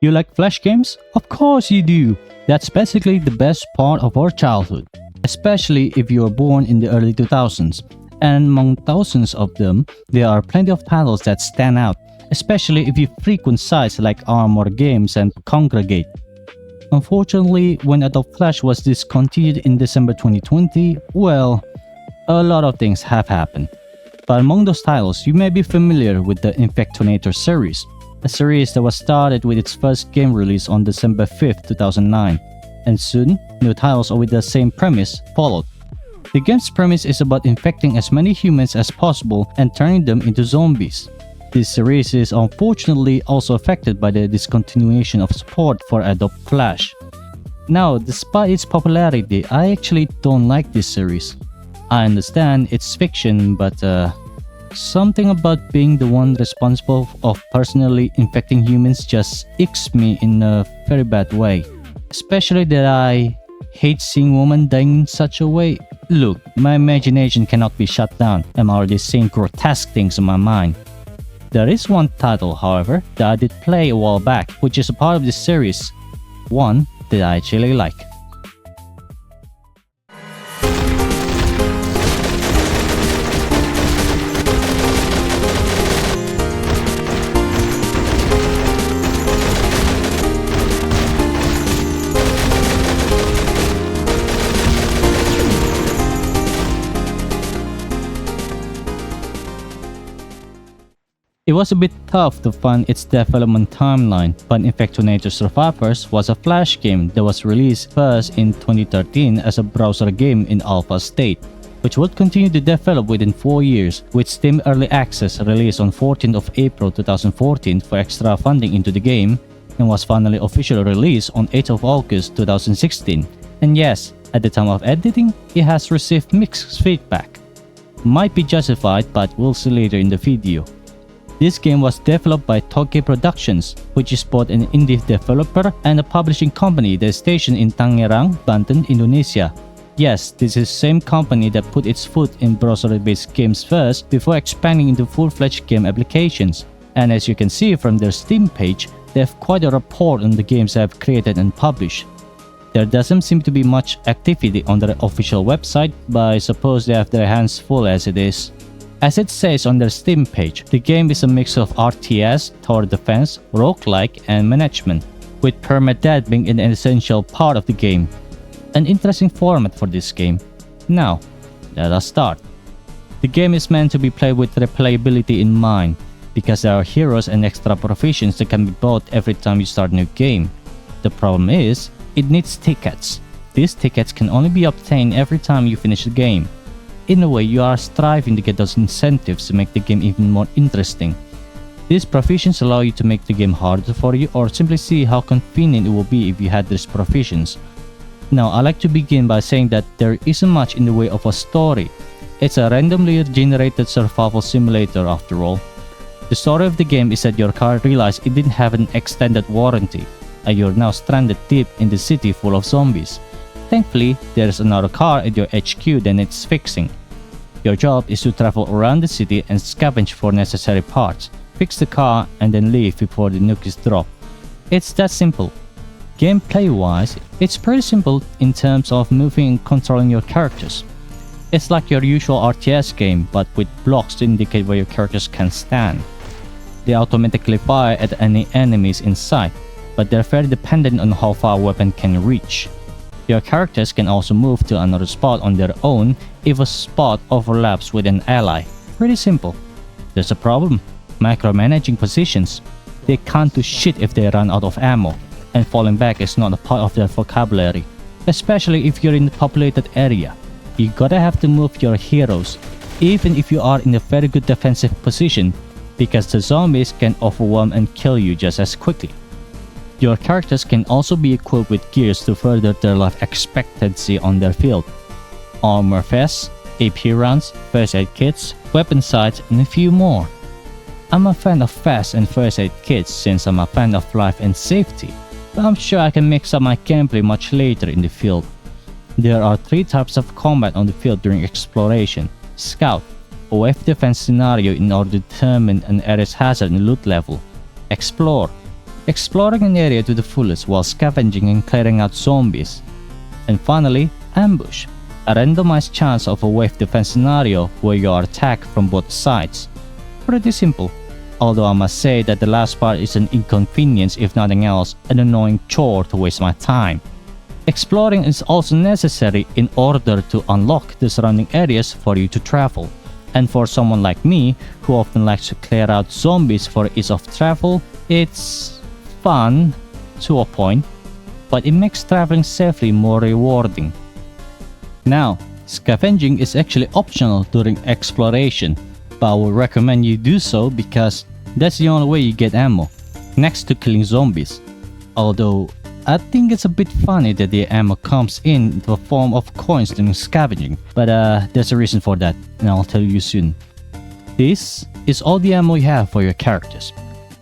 You like Flash games? Of course you do! That's basically the best part of our childhood, especially if you were born in the early 2000s. And among thousands of them, there are plenty of titles that stand out, especially if you frequent sites like Armor Games and Congregate. Unfortunately, when Adobe Flash was discontinued in December 2020, well, a lot of things have happened. But among those titles, you may be familiar with the Infectonator series, a series that was started with its first game release on December 5, 2009, and soon, new titles with the same premise followed. The game's premise is about infecting as many humans as possible and turning them into zombies. This series is unfortunately also affected by the discontinuation of support for Adobe Flash. Now, despite its popularity, I actually don't like this series. I understand it's fiction, but something about being the one responsible of personally infecting humans just icks me in a very bad way. Especially that I hate seeing women dying in such a way. Look, my imagination cannot be shut down. I'm already seeing grotesque things in my mind. There is one title, however, that I did play a while back, which is a part of this series. One that I actually like. It was a bit tough to find its development timeline, but Infectonator Survivors was a Flash game that was released first in 2013 as a browser game in alpha state, which would continue to develop within 4 years, with Steam Early Access released on 14th of April 2014 for extra funding into the game, and was finally officially released on 8th of August 2016. And yes, at the time of editing, it has received mixed feedback. Might be justified, but we'll see later in the video. This game was developed by Toge Productions, which is both an indie developer and a publishing company that is stationed in Tangerang, Banten, Indonesia. Yes, this is the same company that put its foot in browser-based games first before expanding into full-fledged game applications. And as you can see from their Steam page, they have quite a rapport on the games they have created and published. There doesn't seem to be much activity on their official website, but I suppose they have their hands full as it is. As it says on their Steam page, the game is a mix of RTS, tower defense, roguelike, and management, with permadeath being an essential part of the game. An interesting format for this game. Now, let us start. The game is meant to be played with replayability in mind, because there are heroes and extra provisions that can be bought every time you start a new game. The problem is, it needs tickets. These tickets can only be obtained every time you finish the game. In a way, you are striving to get those incentives to make the game even more interesting. These provisions allow you to make the game harder for you, or simply see how convenient it will be if you had these provisions. Now, I like to begin by saying that there isn't much in the way of a story. It's a randomly generated survival simulator after all. The story of the game is that your car realized it didn't have an extended warranty, and you're now stranded deep in the city full of zombies. Thankfully, there is another car at your HQ that needs fixing. Your job is to travel around the city and scavenge for necessary parts, fix the car, and then leave before the nuke is dropped. It's that simple. Gameplay-wise, it's pretty simple in terms of moving and controlling your characters. It's like your usual RTS game, but with blocks to indicate where your characters can stand. They automatically fire at any enemies in sight, but they're very dependent on how far a weapon can reach. Your characters can also move to another spot on their own if a spot overlaps with an ally. Pretty simple. There's a problem: micromanaging positions. They can't do shit if they run out of ammo, and falling back is not a part of their vocabulary, especially if you're in a populated area. You gotta have to move your heroes, even if you are in a very good defensive position, because the zombies can overwhelm and kill you just as quickly. Your characters can also be equipped with gears to further their life expectancy on their field. Armor vests, AP rounds, first aid kits, weapon sights, and a few more. I'm a fan of vests and first aid kits since I'm a fan of life and safety, but I'm sure I can mix up my gameplay much later in the field. There are 3 types of combat on the field during exploration: Scout, a wave defense scenario in order to determine an area's hazard and loot level; Explore, exploring an area to the fullest while scavenging and clearing out zombies. And finally, ambush, a randomized chance of a wave defense scenario where you are attacked from both sides. Pretty simple, although I must say that the last part is an inconvenience, if nothing else, an annoying chore to waste my time. Exploring is also necessary in order to unlock the surrounding areas for you to travel. And for someone like me, who often likes to clear out zombies for ease of travel, it's fun to a point, but it makes traveling safely more rewarding. Now, scavenging is actually optional during exploration, but I would recommend you do so because that's the only way you get ammo, next to killing zombies. Although, I think it's a bit funny that the ammo comes in the form of coins during scavenging, but there's a reason for that, and I'll tell you soon. This is all the ammo you have for your characters.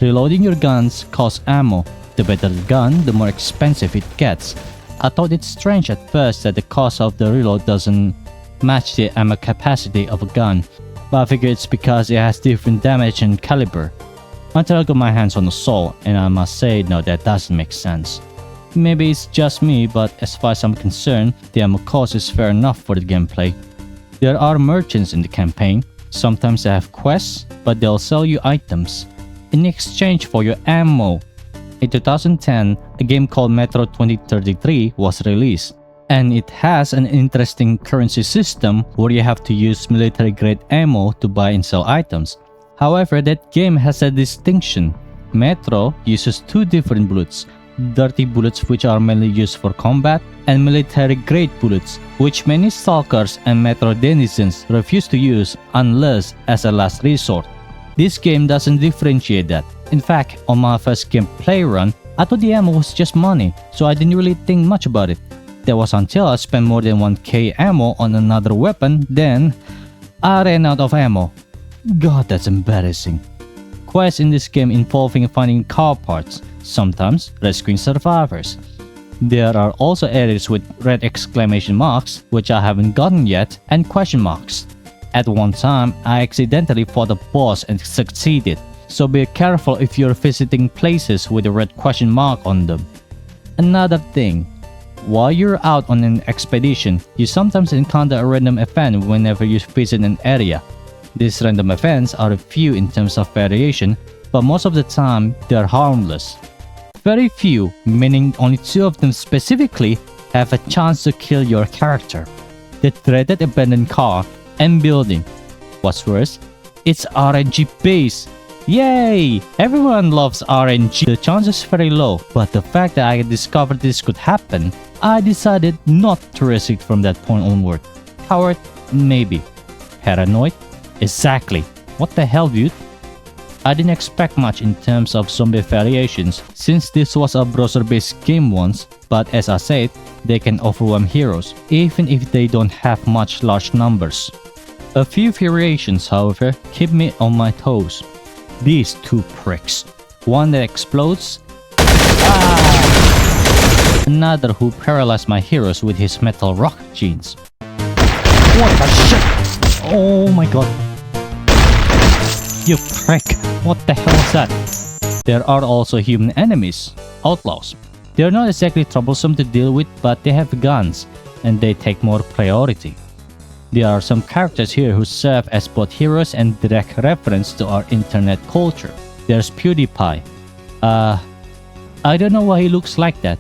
Reloading your guns costs ammo. The better the gun, the more expensive it gets. I thought it's strange at first that the cost of the reload doesn't match the ammo capacity of a gun, but I figure it's because it has different damage and caliber. Until I got my hands on a saw, and I must say no, that doesn't make sense. Maybe it's just me, but as far as I'm concerned, the ammo cost is fair enough for the gameplay. There are merchants in the campaign. Sometimes they have quests, but they'll sell you items in exchange for your ammo. In 2010, a game called Metro 2033 was released, and it has an interesting currency system where you have to use military-grade ammo to buy and sell items. However, that game has a distinction. Metro uses two different bullets. Dirty bullets, which are mainly used for combat, and military-grade bullets, which many stalkers and Metro denizens refuse to use unless as a last resort. This game doesn't differentiate that. In fact, on my first gameplay run, I thought the ammo was just money, so I didn't really think much about it. That was until I spent more than 1k ammo on another weapon, then I ran out of ammo. God, that's embarrassing. Quests in this game involving finding car parts, sometimes rescuing survivors. There are also areas with red exclamation marks, which I haven't gotten yet, and question marks. At one time, I accidentally fought a boss and succeeded, so be careful if you're visiting places with a red question mark on them. Another thing, while you're out on an expedition, you sometimes encounter a random event whenever you visit an area. These random events are few in terms of variation, but most of the time they're harmless. Very few, meaning only 2 of them specifically, have a chance to kill your character. The dreaded abandoned car and building. What's worse, it's RNG based. Yay! Everyone loves RNG. The chance is very low, but the fact that I discovered this could happen, I decided not to risk it from that point onward. Coward? Maybe. Paranoid? Exactly. What the hell, dude? I didn't expect much in terms of zombie variations since this was a browser-based game once, but as I said, they can overwhelm heroes, even if they don't have much large numbers. A few variations, however, keep me on my toes. These 2 pricks. One that explodes. Another who paralyzed my heroes with his metal rock jeans. What the shit? Oh my god. You prick! What the hell is that? There are also human enemies, outlaws. They're not exactly troublesome to deal with, but they have guns, and they take more priority. There are some characters here who serve as both heroes and direct reference to our internet culture. There's PewDiePie. I don't know why he looks like that.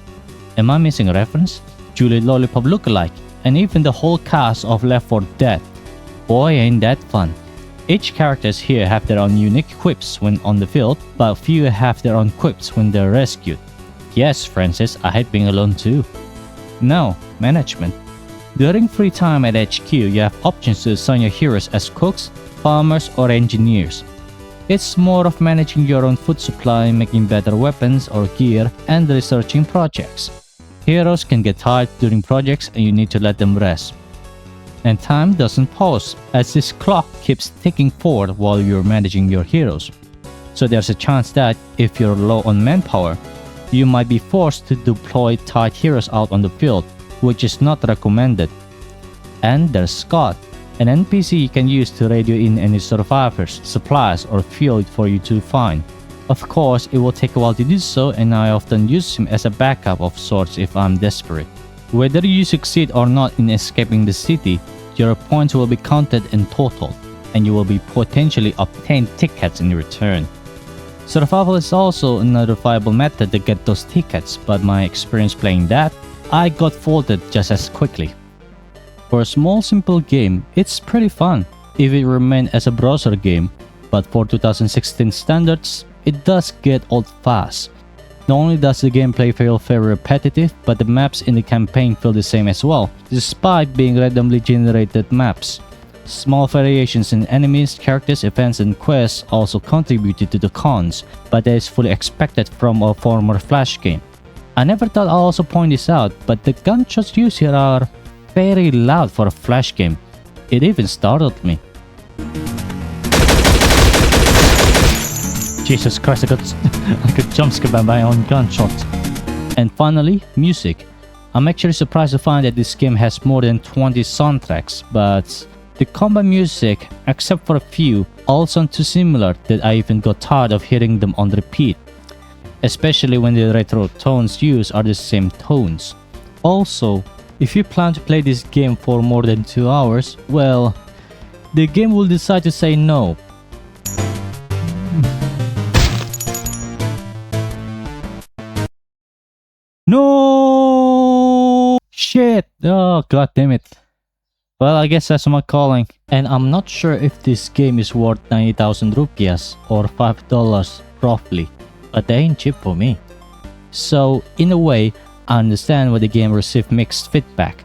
Am I missing a reference? Julie Lollipop lookalike, and even the whole cast of Left 4 Dead. Boy, ain't that fun. Each characters here have their own unique quips when on the field, but few have their own quips when they're rescued. Yes, Francis, I hate being alone too. Now, management. During free time at HQ, you have options to assign your heroes as cooks, farmers, or engineers. It's more of managing your own food supply, making better weapons or gear, and researching projects. Heroes can get tired during projects and you need to let them rest. And time doesn't pause, as this clock keeps ticking forward while you're managing your heroes. So there's a chance that, if you're low on manpower, you might be forced to deploy tired heroes out on the field, which is not recommended. And there's Scott, an NPC you can use to radio in any survivors, supplies, or fuel for you to find. Of course, it will take a while to do so, and I often use him as a backup of sorts if I'm desperate. Whether you succeed or not in escaping the city, your points will be counted and totaled, and you will be potentially obtain tickets in return. Survival is also another viable method to get those tickets, but my experience playing that, I got folded just as quickly. For a small simple game, it's pretty fun if it remained as a browser game, but for 2016 standards, it does get old fast. Not only does the gameplay feel very repetitive, but the maps in the campaign feel the same as well, despite being randomly generated maps. Small variations in enemies, characters, events, and quests also contributed to the cons, but that is fully expected from a former Flash game. I never thought I'll also point this out, but the gunshots used here are very loud for a Flash game. It even startled me. Jesus Christ, I got jumpscared by my own gunshots. And finally, music. I'm actually surprised to find that this game has more than 20 soundtracks, but the combat music, except for a few, all sound too similar that I even got tired of hearing them on repeat. Especially when the retro tones used are the same tones. Also, if you plan to play this game for more than 2 hours, well, the game will decide to say no. No! Shit! Oh, god damn it. Well, I guess that's my calling. And I'm not sure if this game is worth 90,000 rupiahs or $5 roughly, but they ain't cheap for me. So, in a way, I understand why the game received mixed feedback.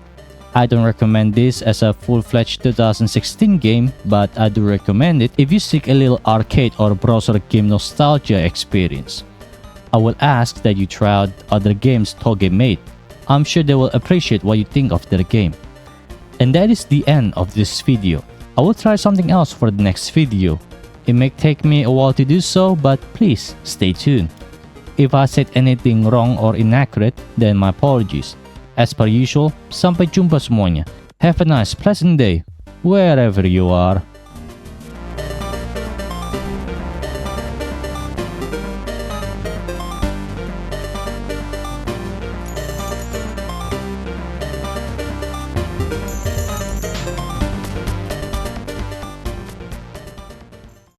I don't recommend this as a full-fledged 2016 game, but I do recommend it if you seek a little arcade or browser game nostalgia experience. I will ask that you try out other games Toge made. I'm sure they will appreciate what you think of their game. And that is the end of this video. I will try something else for the next video. It may take me a while to do so, but please stay tuned. If I said anything wrong or inaccurate, then my apologies. As per usual, sampai jumpa semuanya. Have a nice pleasant day, wherever you are.